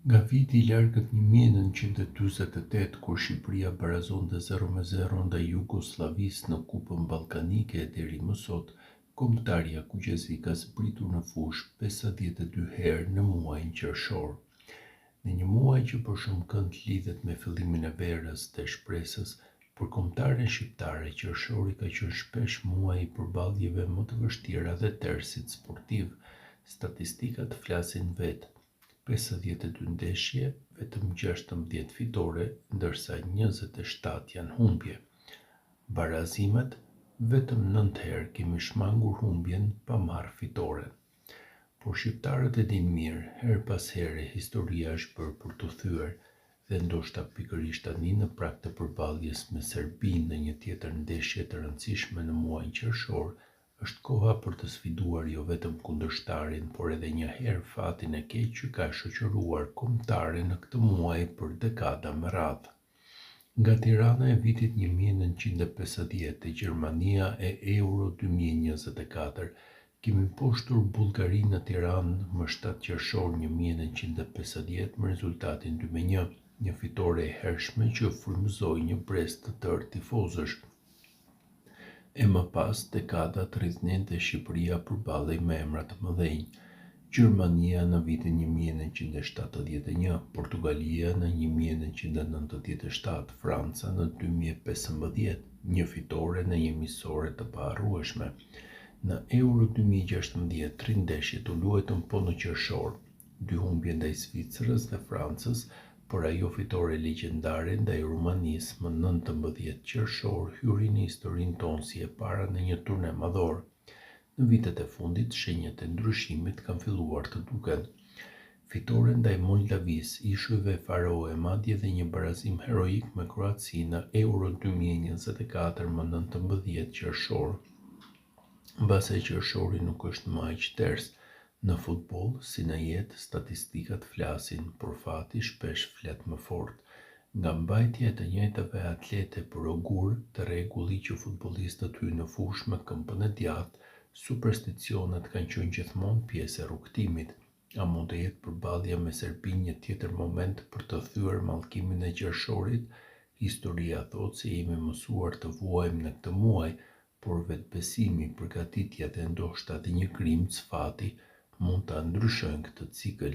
Nga viti I largët 1948, kur Shqipëria barazonte 0-0 ndaj Jugosllavisë në Kupën Ballkanike deri më sot, kombëtarja kuqezike ka zbritur në fushë 52 herë në muajin qershor. Në një muaj që për shumë kënd lidhet me fillimin e verës dhe shpresës, për kombëtaren shqiptare qershori ka qenë shpesh muaji I përballjeve më të vështira dhe tërësit sportiv. Statistikat flasin vetë. 52 ndeshje, vetëm 16 fitore, ndërsa 27 janë humbje. Barazimet, vetëm 9 herë kemi shmangur humbjen pa marrë fitoren. Por shqiptarët e dinë mirë, her pas here historia është bërë për t'u thyer, dhe ndoshta pikërisht tani në prag të përballjes me Serbinë në një tjetër ndeshje të rëndësishme në muajin qershor, është koha për të sfiduar jo vetëm kundërshtarin, por edhe një herë fatin e keq që ka shoqëruar kombëtaren në këtë muaj për dekada me radhë. Nga Tirana e vitit 1950 dhe Gjermania e Euro 2024, kemi mposhtur Bullgarinë në Tiranë më 7 qershor 1950 me rezultatin 2-1, një fitore e hershme që frymëzoi një brez të tërë tifozësh. E më pas, dekadat rritnin dhe Shqipëria përballej me emra të mëdhenj. Gjermania në vitin 1971, Portugalia në 1997, Franca në 2015, një fitore në një miqësore të paharrueshme. Në Euro 2016, 3 ndeshjet u luajtën po në qershor, 2 humbje ndaj Zvicrës dhe Francës, por ajo fitore legjendare ndaj Rumanisë më 19 qershor hyri në historinë tonë si e para në një turne madhor. Në vitet e fundit, shenjat e ndryshimit kanë filluar të duken. Fitore ndaj Moldavisë, Ishujve Faroe, madje edhe një barazim heroik me Kroacinë në Euro 2024 më 19 qershor. Mbase qershori nuk është më aq ters. Në futboll, si në jetë, statistikat flasin, por fati shpesh flet më fort. Nga mbajtja e të njëjtave atlete për ogur, te rregulli që futbollistët hyjnë në fushë me këmbën e djathtë, supersticionet kanë qenë gjithmonë pjesë e rrugtimit. A mund të jetë përballja me Serbinë një tjetër moment për të thyer mallkimin e qershorit? Historia thotë se jemi mësuar të vuajmë në këtë muaj, por vetbesimi, përgatitja dhe ndoshta edhe një grimcë fati mund ta ndryshojnë këtë cikël.